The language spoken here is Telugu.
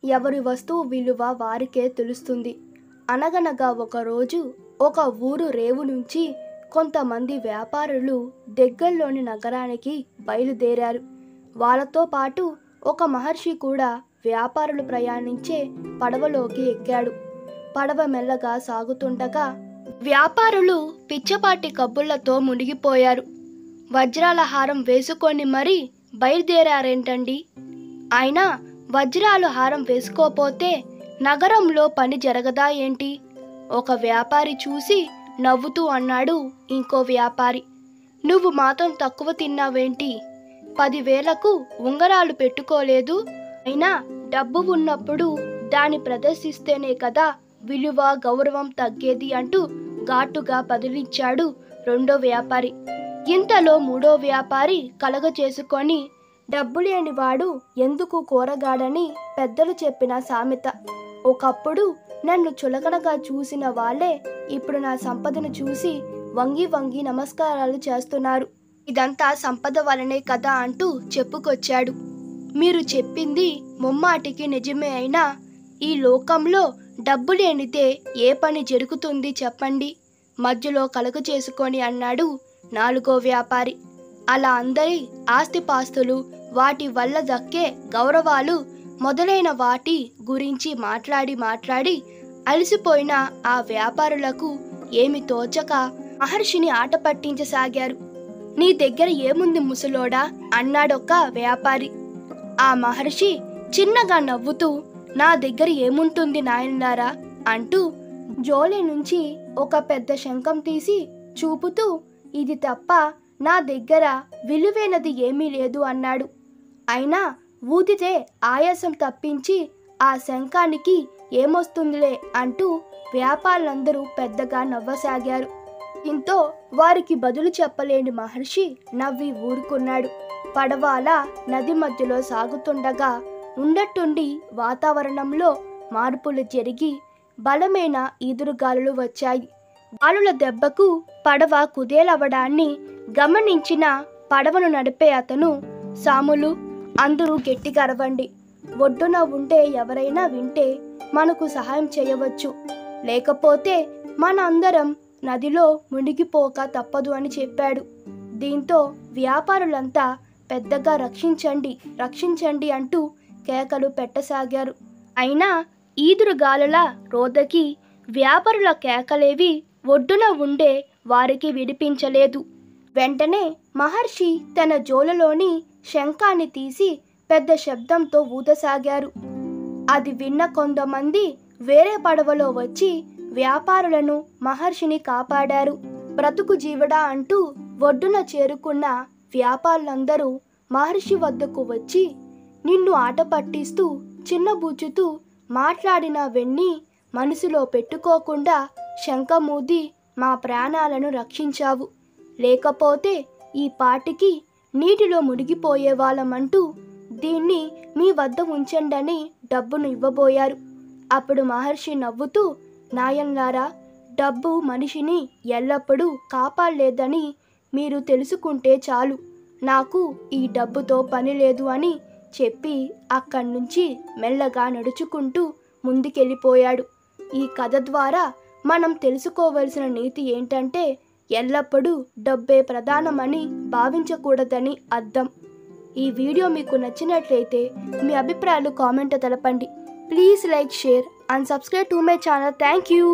ఎవరి వస్తువు విలువ వారికే తెలుస్తుంది. అనగనగా ఒకరోజు ఒక ఊరు రేవు నుంచి కొంతమంది వ్యాపారులు దగ్గరలోని నగరానికి బయలుదేరారు. వాళ్ళతో పాటు ఒక మహర్షి కూడా వ్యాపారులు ప్రయాణించే పడవలోకి ఎక్కాడు. పడవ మెల్లగా సాగుతుండగా వ్యాపారులు పిచ్చపాటి కబుర్లతో మునిగిపోయారు. వజ్రాల హారం వేసుకొని మరీ బయలుదేరారేంటండి? అయినా వజ్రాలు హారం వేసుకోపోతే నగరంలో పని జరగదా ఏంటి? ఒక వ్యాపారి చూసి నవ్వుతూ అన్నాడు ఇంకో వ్యాపారి, నువ్వు మాత్రం తక్కువ తిన్నావేంటి? 10,000కు ఉంగరాలు పెట్టుకోలేదు. అయినా డబ్బు ఉన్నప్పుడు దాన్ని ప్రదర్శిస్తేనే కదా విలువ గౌరవం తగ్గేది అంటూ ఘాటుగా బదిలిచ్చాడు రెండో వ్యాపారి. ఇంతలో మూడో వ్యాపారి కలగ చేసుకొని, డబ్బు లేనివాడు ఎందుకు కోరగాడని పెద్దలు చెప్పిన సామెత. ఒకప్పుడు నన్ను చులకనగా చూసిన వాళ్ళే ఇప్పుడు నా సంపదను చూసి వంగి వంగి నమస్కారాలు చేస్తున్నారు. ఇదంతా సంపద వలనే కదా అంటూ చెప్పుకొచ్చాడు. మీరు చెప్పింది ముమ్మాటికి నిజమే. అయినా ఈ లోకంలో డబ్బు లేనిదే ఏ పని జరుగుతుంది చెప్పండి? మధ్యలో కలగ చేసుకొని అన్నాడు నాలుగో వ్యాపారి. అలా అందరి ఆస్తిపాస్తులు, వాటి వల్ల దక్కే గౌరవాలు మొదలైన వాటి గురించి మాట్లాడి అలసిపోయిన ఆ వ్యాపారులకు ఏమి తోచక మహర్షిని ఆట పట్టించసాగారు. నీ దగ్గర ఏముంది ముసలోడా అన్నాడొక వ్యాపారి. ఆ మహర్షి చిన్నగా నవ్వుతూ, నా దగ్గర ఏముంటుంది నాయనారా అంటూ జోలె నుంచి ఒక పెద్ద శంఖం తీసి చూపుతూ, ఇది తప్ప నా దగ్గర విలువైనది ఏమీ లేదు అన్నాడు. అయినా ఊదితే ఆయాసం తప్పించి ఆ శంఖానికి ఏమొస్తుందిలే అంటూ వ్యాపారులందరూ పెద్దగా నవ్వసాగారు. దీంతో వారికి బదులు చెప్పలేని మహర్షి నవ్వి ఊరుకున్నాడు. పడవ అలా నది మధ్యలో సాగుతుండగా ఉన్నట్టుండి వాతావరణంలో మార్పులు జరిగి బలమైన ఈదురుగాలులు వచ్చాయి. గాలుల దెబ్బకు పడవ కుదేలవడాన్ని గమనించిన పడవను నడిపే అతను, సాములు అందరూ గట్టిగా అరవండి. ఒడ్డున ఉంటే ఎవరైనా వింటే మనకు సహాయం చేయవచ్చు, లేకపోతే మన అందరం నదిలో మునిగిపోక తప్పదు అని చెప్పాడు. దీంతో వ్యాపారులంతా పెద్దగా రక్షించండి అంటూ కేకలు పెట్టసాగారు. అయినా ఈదురుగాలుల రోదకి వ్యాపారుల కేకలేవి ఒడ్డున ఉండే వారికి వినిపించలేదు. వెంటనే మహర్షి తన జోలలోని శంఖాన్ని తీసి పెద్ద శబ్దంతో ఊదసాగారు. అది విన్న కొంతమంది వేరే పడవలో వచ్చి వ్యాపారులను మహర్షిని కాపాడారు. బ్రతుకు జీవడా అంటూ ఒడ్డున చేరుకున్న వ్యాపారులందరూ మహర్షి వద్దకు వచ్చి, నిన్ను ఆట పట్టిస్తూ చిన్నబుచ్చుతూ మాట్లాడిన వెన్ని మనసులో పెట్టుకోకుండా శంఖమూది మా ప్రాణాలను రక్షించావు, లేకపోతే ఈ పాటికి నీటిలో మునిగిపోయే వాళ్ళమంటూ దీన్ని మీ వద్ద ఉంచండని డబ్బును ఇవ్వబోయారు. అప్పుడు మహర్షి నవ్వుతూ, నాయన్లారా, డబ్బు మనిషిని ఎల్లప్పుడూ కాపాడలేదని మీరు తెలుసుకుంటే చాలు, నాకు ఈ డబ్బుతో పని లేదు అని చెప్పి అక్కడి నుంచి మెల్లగా నడుచుకుంటూ ముందుకెళ్ళిపోయాడు. ఈ కథ ద్వారా మనం తెలుసుకోవలసిన నీతి ఏంటంటే, ఎల్లప్పుడూ డబ్బే ప్రధానమని భావించకూడదని అర్థం. ఈ వీడియో మీకు నచ్చినట్లయితే మీ అభిప్రాయాలు కామెంట్ తెలపండి. Please like, share and subscribe to my channel. Thank you.